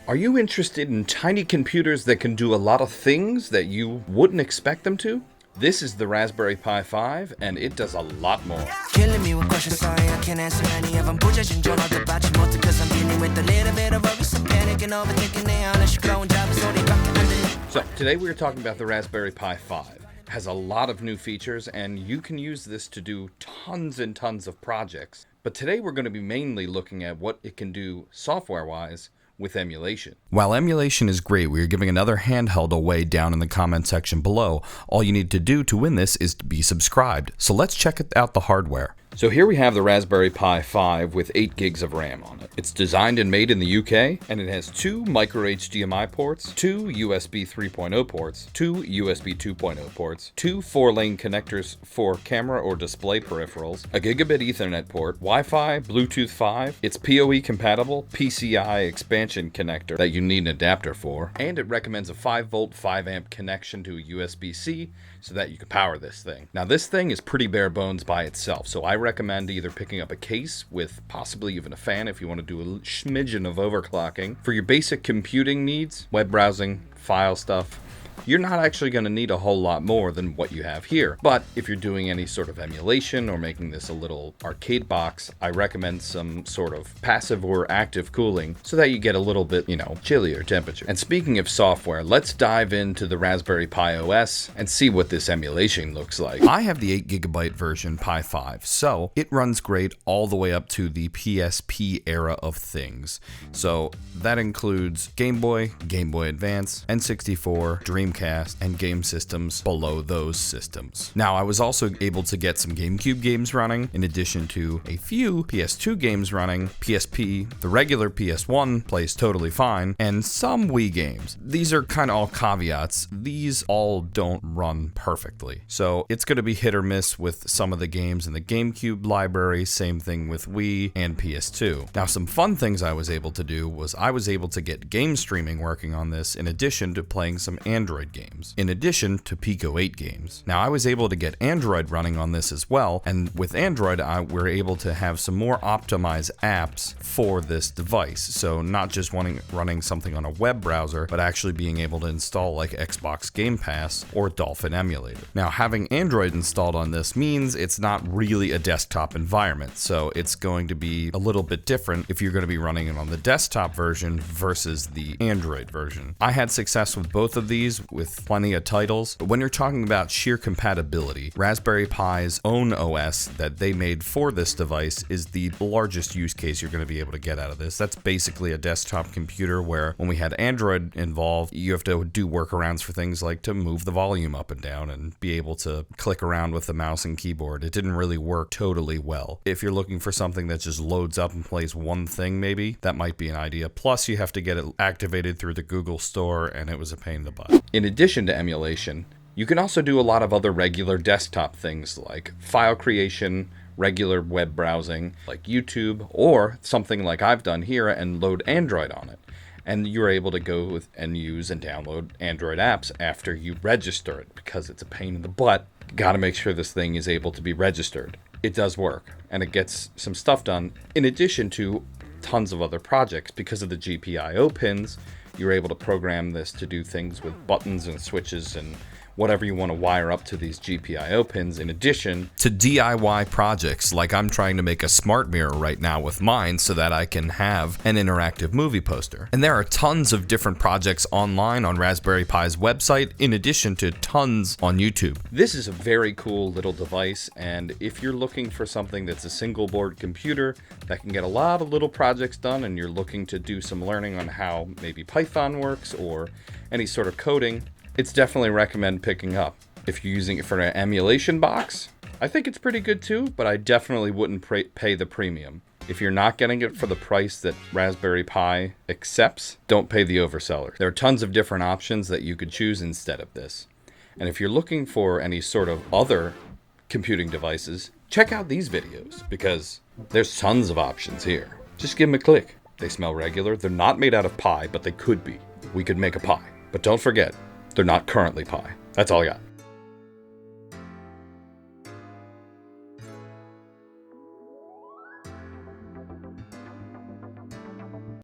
Are you interested in tiny computers that can do a lot of things that you wouldn't expect them to? This is the Raspberry Pi 5, and it does a lot more. Killing me with questions, sorry I can't answer any of them. 부자신 줄 about you more because I'm dealing with a little bit of worry, some panic and overthinking. 내 안에 시끄러운 잡은 소리밖에 안 들려. So today we are talking about the Raspberry Pi 5. It has a lot of new features, and you can use this to do tons and tons of projects. But today we're going to be mainly looking at what it can do software-wise with emulation. While emulation is great, we are giving another handheld away down in the comment section below. All you need to do to win this is to be subscribed. So let's check out the hardware. So here we have the Raspberry Pi 5 with 8 gigs of RAM on it. It's designed and made in the UK, and it has 2 micro HDMI ports, 2 USB 3.0 ports, 2 USB 2.0 ports, 2 4-lane connectors for camera or display peripherals, a gigabit Ethernet port, Wi-Fi, Bluetooth 5, it's PoE compatible, PCI expansion connector that you need an adapter for, and it recommends a 5-volt 5-amp connection to a USB-C so that you can power this thing. Now this thing is pretty bare bones by itself, so I recommend either picking up a case with possibly even a fan if you want to do a smidgen of overclocking. For your basic computing needs, web browsing, file stuff, you're not actually going to need a whole lot more than what you have here. But if you're doing any sort of emulation or making this a little arcade box, I recommend some sort of passive or active cooling so that you get a little bit, chillier temperature. And speaking of software, let's dive into the Raspberry Pi OS and see what this emulation looks like. I have the 8GB version Pi 5, so it runs great all the way up to the PSP era of things. So that includes Game Boy, Game Boy Advance, N64, Dreamcast, and game systems below those systems. Now, I was also able to get some GameCube games running, in addition to a few PS2 games running. PSP, the regular PS1 plays totally fine, and some Wii games. These are kind of all caveats. These all don't run perfectly. So it's going to be hit or miss with some of the games in the GameCube library, same thing with Wii and PS2. Now, some fun things I was able to do was I was able to get game streaming working on this in addition to playing some Android games, in addition to Pico 8 games. Now, I was able to get Android running on this as well, and with Android, we're able to have some more optimized apps for this device. So not just running something on a web browser, but actually being able to install like Xbox Game Pass or Dolphin Emulator. Now, having Android installed on this means it's not really a desktop environment, so it's going to be a little bit different if you're going to be running it on the desktop version versus the Android version. I had success with both of these with plenty of titles, but when you're talking about sheer compatibility, Raspberry Pi's own OS that they made for this device is the largest use case you're going to be able to get out of this. That's basically a desktop computer where when we had Android involved, you have to do workarounds for things like to move the volume up and down and be able to click around with the mouse and keyboard. It didn't really work totally well. If you're looking for something that just loads up and plays one thing, maybe, that might be an idea. Plus, you have to get it activated through the Google Store, and it was a pain in the butt. In addition to emulation, you can also do a lot of other regular desktop things like file creation, regular web browsing like YouTube, or something like I've done here and load Android on it. And you're able to go with and use and download Android apps after you register it, because it's a pain in the butt. You gotta make sure this thing is able to be registered. It does work, and it gets some stuff done in addition to tons of other projects. Because of the GPIO pins, you're able to program this to do things with buttons and switches and whatever you want to wire up to these GPIO pins, in addition to DIY projects like I'm trying to make a smart mirror right now with mine so that I can have an interactive movie poster. And there are tons of different projects online on Raspberry Pi's website, in addition to tons on YouTube. This is a very cool little device, and if you're looking for something that's a single board computer that can get a lot of little projects done, and you're looking to do some learning on how maybe Python works or any sort of coding, it's definitely recommend picking up. If you're using it for an emulation box, I think it's pretty good too, but I definitely wouldn't pay the premium. If you're not getting it for the price that Raspberry Pi accepts, don't pay the overseller. There are tons of different options that you could choose instead of this. And if you're looking for any sort of other computing devices, check out these videos, because there's tons of options here. Just give them a click. They smell regular. They're not made out of pie, but they could be. We could make a pie. But don't forget, they're not currently pie. That's all I got.